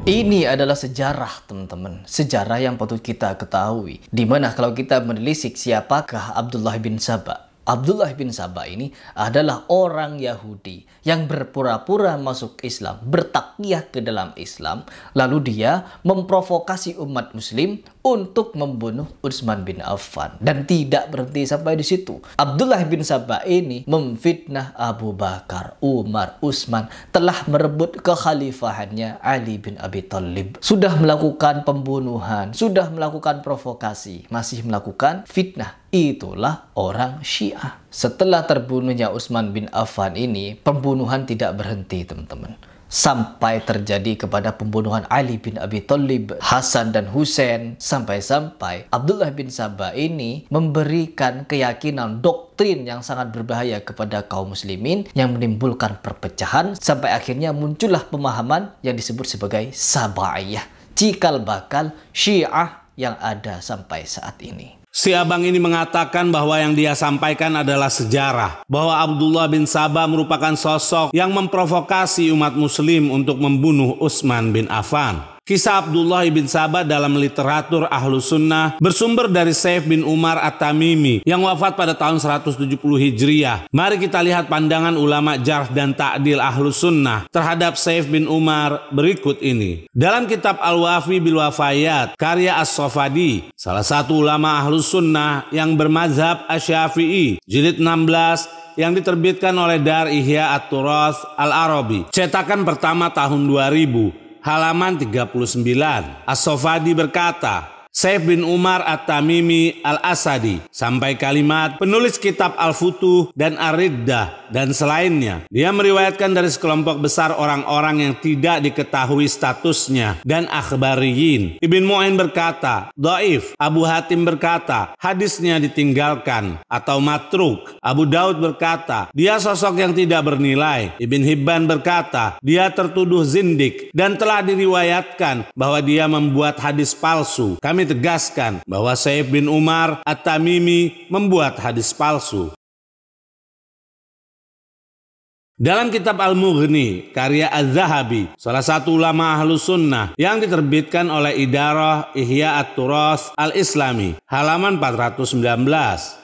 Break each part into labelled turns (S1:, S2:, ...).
S1: Ini adalah sejarah, teman-teman. Sejarah yang patut kita ketahui. Dimana kalau kita menelisik siapakah Abdullah bin Saba. Abdullah bin Saba ini adalah orang Yahudi yang berpura-pura masuk Islam, bertakyah ke dalam Islam, lalu dia memprovokasi umat muslim untuk membunuh Utsman bin Affan. Dan tidak berhenti sampai di situ. Abdullah bin Saba ini memfitnah Abu Bakar, Umar, Utsman, telah merebut kekhalifahannya Ali bin Abi Thalib. Sudah melakukan pembunuhan, sudah melakukan provokasi, masih melakukan fitnah. Itulah orang Syiah. Setelah terbunuhnya Utsman bin Affan ini, pembunuhan tidak berhenti, teman-teman. Sampai terjadi kepada pembunuhan Ali bin Abi Thalib, Hasan dan Husain, sampai-sampai Abdullah bin Saba ini memberikan keyakinan doktrin yang sangat berbahaya kepada kaum muslimin yang menimbulkan perpecahan, sampai akhirnya muncullah pemahaman yang disebut sebagai Sabaiyah, cikal bakal Syiah yang ada sampai saat ini.
S2: Si abang ini mengatakan bahwa yang dia sampaikan adalah sejarah, bahwa Abdullah bin Saba merupakan sosok yang memprovokasi umat muslim untuk membunuh Utsman bin Affan. Kisah Abdullah bin Saba dalam literatur Ahlus Sunnah bersumber dari Saif bin Umar At-Tamimi yang wafat pada tahun 170 Hijriah. Mari kita lihat pandangan ulama jarh dan ta'dil Ahlus Sunnah terhadap Saif bin Umar berikut ini. Dalam kitab Al-Wafi bil Wafayat karya As-Sofadi, salah satu ulama Ahlus Sunnah yang bermazhab Asy-Syafi'i, jilid 16 yang diterbitkan oleh Dar Ihya At-Turath Al-Arabi, cetakan pertama tahun 2000. Halaman 39. As-Sofadi berkata, Saif bin Umar At-Tamimi Al-Asadi, sampai kalimat penulis kitab Al-Futuh dan Ar-Riddah dan selainnya. Dia meriwayatkan dari sekelompok besar orang-orang yang tidak diketahui statusnya dan akhbariyin. Ibn Mu'in berkata, dhaif. Abu Hatim berkata, hadisnya ditinggalkan atau matruk. Abu Daud berkata, dia sosok yang tidak bernilai. Ibn Hibban berkata, dia tertuduh zindik dan telah diriwayatkan bahwa dia membuat hadis palsu. Kami tegaskan bahwa Saif bin Umar At-Tamimi membuat hadis palsu. Dalam kitab Al-Mughni karya Az-Zahabi, salah satu ulama Ahlus Sunnah yang diterbitkan oleh Idarah Ihya At-Turath Al-Islami, halaman 419,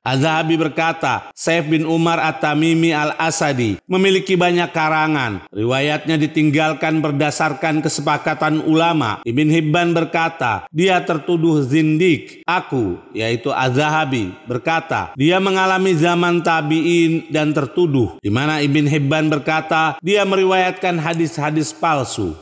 S2: Az-Zahabi berkata, Saif bin Umar At-Tamimi Al-Asadi memiliki banyak karangan. Riwayatnya ditinggalkan berdasarkan kesepakatan ulama. Ibn Hibban berkata, dia tertuduh zindik. Aku, yaitu Az-Zahabi, berkata, dia mengalami zaman tabi'in dan tertuduh, di mana Ibn Hibban berkata, dia meriwayatkan hadis-hadis palsu.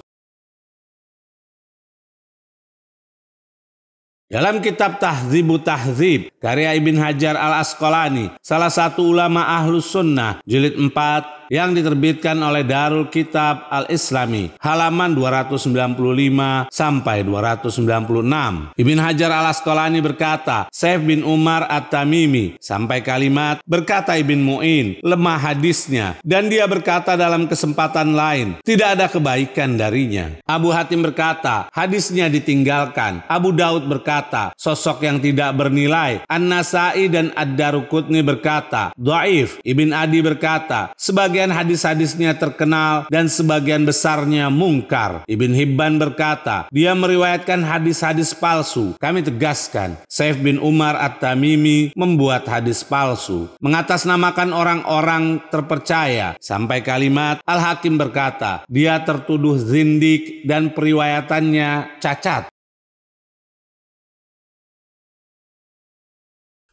S2: Dalam kitab Tahdzibut Tahdzib karya Ibn Hajar Al-Asqalani, salah satu ulama Ahlus Sunnah, jilid 4 yang diterbitkan oleh Darul Kitab Al-Islami, halaman 295 sampai 296. Ibn Hajar Al-Asqalani berkata, Saif bin Umar At-Tamimi, sampai kalimat berkata Ibn Mu'in, lemah hadisnya, dan dia berkata dalam kesempatan lain, tidak ada kebaikan darinya. Abu Hatim berkata, hadisnya ditinggalkan. Abu Daud berkata, sosok yang tidak bernilai. An-Nasai dan Ad-Daruqutni berkata, dhaif. Ibn Adi berkata, sebagian hadis-hadisnya terkenal dan sebagian besarnya mungkar. Ibn Hibban berkata, dia meriwayatkan hadis-hadis palsu. Kami tegaskan, Saif bin Umar At-Tamimi membuat hadis palsu, mengatasnamakan orang-orang terpercaya, sampai kalimat Al-Hakim berkata, dia tertuduh zindik dan periwayatannya cacat.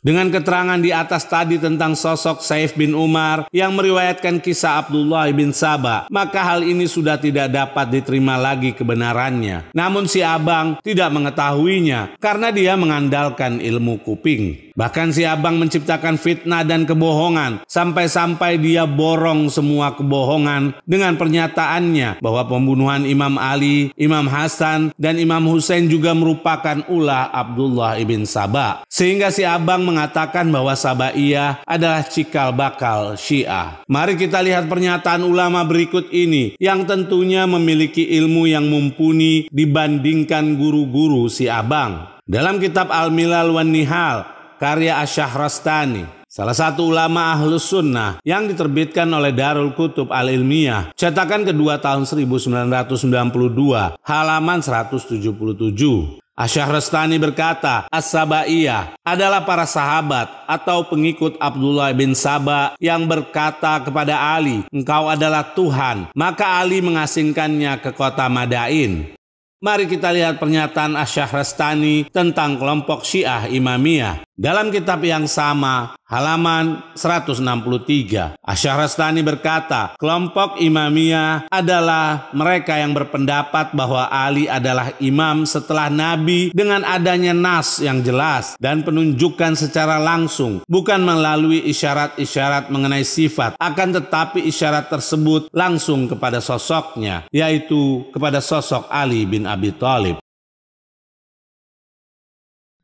S2: Dengan keterangan di atas tadi tentang sosok Saif bin Umar yang meriwayatkan kisah Abdullah bin Saba, maka hal ini sudah tidak dapat diterima lagi kebenarannya. Namun si abang tidak mengetahuinya karena dia mengandalkan ilmu kuping. Bahkan si abang menciptakan fitnah dan kebohongan sampai-sampai dia borong semua kebohongan dengan pernyataannya bahwa pembunuhan Imam Ali, Imam Hasan, dan Imam Husain juga merupakan ulah Abdullah ibn Saba. Sehingga si abang mengatakan bahwa Sabaiyah adalah cikal bakal Syiah. Mari kita lihat pernyataan ulama berikut ini yang tentunya memiliki ilmu yang mumpuni dibandingkan guru-guru si abang. Dalam kitab Al-Milal wan Nihal karya Asy-Syahrastani, salah satu ulama Ahlus Sunnah yang diterbitkan oleh Darul Kutub Al-Ilmiyah, cetakan kedua tahun 1992, halaman 177. Asy-Syahrastani berkata, As-Sabaiyah adalah para sahabat atau pengikut Abdullah bin Saba yang berkata kepada Ali, engkau adalah Tuhan. Maka Ali mengasingkannya ke kota Madain. Mari kita lihat pernyataan Asy-Syahrastani tentang kelompok Syiah Imamiyah. Dalam kitab yang sama, halaman 163, Asy-Syahrastani berkata, kelompok Imamiyah adalah mereka yang berpendapat bahwa Ali adalah imam setelah Nabi dengan adanya nas yang jelas dan penunjukan secara langsung, bukan melalui isyarat-isyarat mengenai sifat, akan tetapi isyarat tersebut langsung kepada sosoknya, yaitu kepada sosok Ali bin Abi Thalib.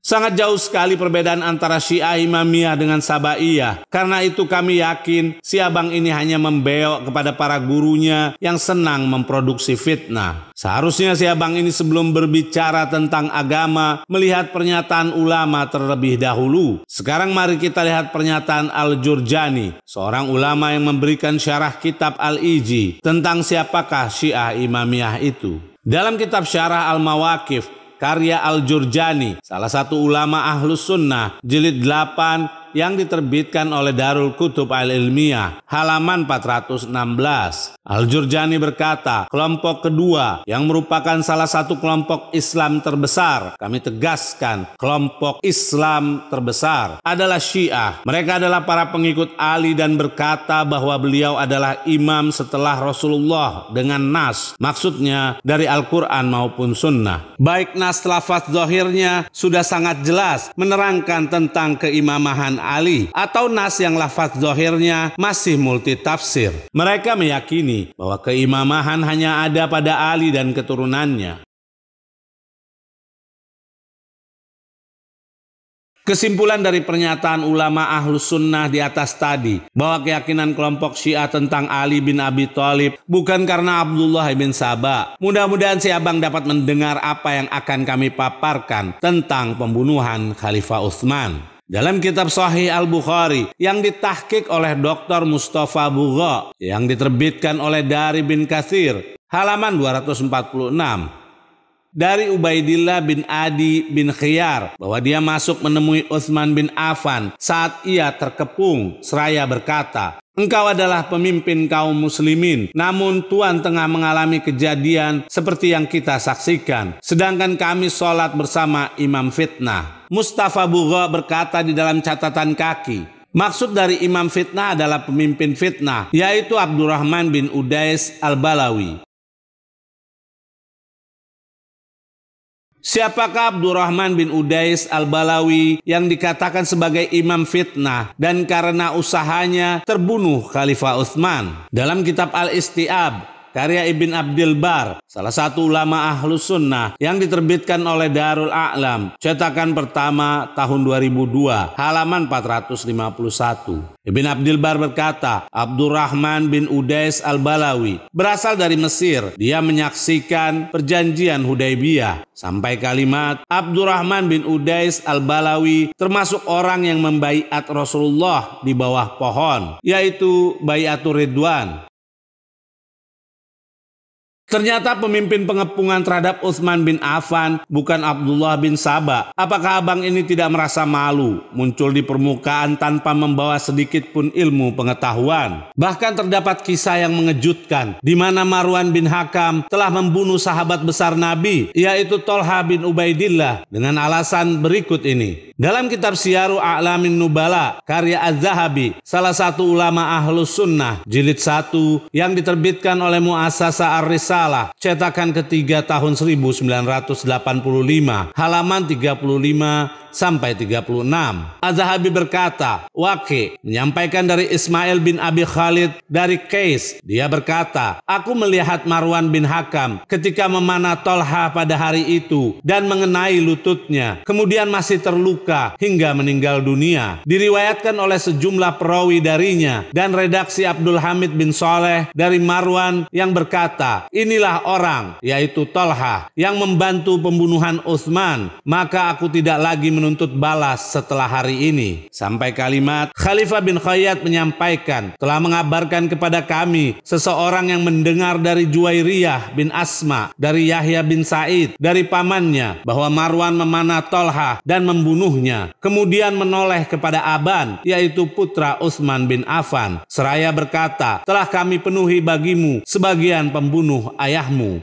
S2: Sangat jauh sekali perbedaan antara Syiah Imamiyah dengan Sabaiyah. Karena itu kami yakin si abang ini hanya membeok kepada para gurunya yang senang memproduksi fitnah. Seharusnya si abang ini sebelum berbicara tentang agama melihat pernyataan ulama terlebih dahulu. Sekarang mari kita lihat pernyataan Al-Jurjani, seorang ulama yang memberikan syarah kitab Al-Iji tentang siapakah Syiah Imamiyah itu. Dalam kitab Syarah Al-Mawaqif karya Al-Jurjani, salah satu ulama Ahlus Sunnah, jilid 8 yang diterbitkan oleh Darul Kutub Al-Ilmiyah, halaman 416. Al-Jurjani berkata, kelompok kedua yang merupakan salah satu kelompok Islam terbesar, kami tegaskan, kelompok Islam terbesar adalah Syiah. Mereka adalah para pengikut Ali dan berkata bahwa beliau adalah imam setelah Rasulullah dengan nas, maksudnya dari Al-Quran maupun Sunnah. Baik nas lafaz zahirnya sudah sangat jelas menerangkan tentang keimamahan Ali, atau nas yang lafaz zahirnya masih multitafsir. Mereka meyakini bahwa keimamahan hanya ada pada Ali dan keturunannya. Kesimpulan dari pernyataan ulama Ahlus Sunnah di atas tadi, bahwa keyakinan kelompok Syiah tentang Ali bin Abi Thalib bukan karena Abdullah bin Saba. Mudah-mudahan si abang dapat mendengar apa yang akan kami paparkan tentang pembunuhan Khalifah Utsman. Dalam kitab Sahih Al-Bukhari yang ditahqiq oleh Dr. Mustafa Bugha yang diterbitkan oleh Dari bin Katsir, halaman 246. Dari Ubaidillah bin Adi bin Khiyar bahwa dia masuk menemui Utsman bin Affan saat ia terkepung seraya berkata, engkau adalah pemimpin kaum muslimin, namun Tuhan tengah mengalami kejadian seperti yang kita saksikan, sedangkan kami sholat bersama imam fitnah. Mustafa Bugha berkata di dalam catatan kaki, maksud dari imam fitnah adalah pemimpin fitnah, yaitu Abdurrahman bin Udais Al-Balawi. Siapakah Abdurrahman bin Udais Al-Balawi yang dikatakan sebagai imam fitnah dan karena usahanya terbunuh Khalifah Utsman? Dalam kitab Al-Istiab karya Ibn Abdil Bar, salah satu ulama Ahlus Sunnah yang diterbitkan oleh Darul A'lam, cetakan pertama tahun 2002, halaman 451. Ibn Abdil Bar berkata, Abdurrahman bin Udais Al-Balawi berasal dari Mesir. Dia menyaksikan perjanjian Hudaybiyah. Sampai kalimat, Abdurrahman bin Udais Al-Balawi termasuk orang yang membaiat Rasulullah di bawah pohon, yaitu Baiatur Ridwan. Ternyata pemimpin pengepungan terhadap Utsman bin Affan bukan Abdullah bin Saba. Apakah abang ini tidak merasa malu muncul di permukaan tanpa membawa sedikit pun ilmu pengetahuan? Bahkan terdapat kisah yang mengejutkan di mana Marwan bin Hakam telah membunuh sahabat besar Nabi, yaitu Tolha bin Ubaidillah, dengan alasan berikut ini. Dalam kitab Syiaru A'lamin Nubala karya Az-Zahabi, salah satu ulama Ahlus Sunnah, jilid 1 yang diterbitkan oleh Muassasah Ar-Risalah, cetakan ketiga tahun 1985, halaman 35 sampai 36. Az-Zahabi berkata, Waqi menyampaikan dari Ismail bin Abi Khalid dari Qais, dia berkata, aku melihat Marwan bin Hakam ketika memanah Tolha pada hari itu dan mengenai lututnya, kemudian masih terluka hingga meninggal dunia. Diriwayatkan oleh sejumlah perawi darinya dan redaksi Abdul Hamid bin Saleh dari Marwan yang berkata, inilah orang, yaitu Tolha, yang membantu pembunuhan Utsman, maka aku tidak lagi menuntut balas setelah hari ini. Sampai kalimat, Khalifah bin Khayyat menyampaikan, telah mengabarkan kepada kami seseorang yang mendengar dari Juwairiyah bin Asma, dari Yahya bin Sa'id, dari pamannya, bahwa Marwan memanah Tolhah dan membunuhnya. Kemudian menoleh kepada Aban, yaitu putra Utsman bin Affan, seraya berkata, telah kami penuhi bagimu sebagian pembunuh ayahmu.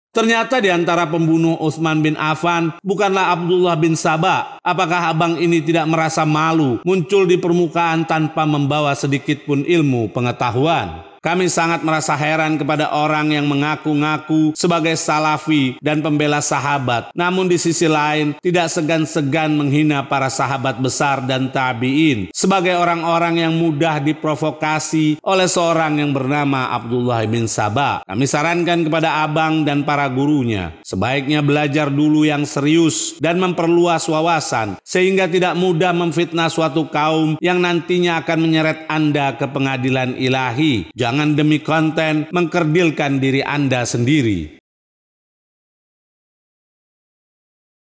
S2: Ternyata di antara pembunuh Utsman bin Affan bukanlah Abdullah bin Saba. Apakah abang ini tidak merasa malu muncul di permukaan tanpa membawa sedikit pun ilmu pengetahuan? Kami sangat merasa heran kepada orang yang mengaku-ngaku sebagai salafi dan pembela sahabat, namun di sisi lain tidak segan-segan menghina para sahabat besar dan tabi'in sebagai orang-orang yang mudah diprovokasi oleh seorang yang bernama Abdullah bin Saba. Kami sarankan kepada abang dan para gurunya, sebaiknya belajar dulu yang serius dan memperluas wawasan, sehingga tidak mudah memfitnah suatu kaum yang nantinya akan menyeret Anda ke pengadilan ilahi. Jangan demi konten mengkerdilkan diri Anda sendiri.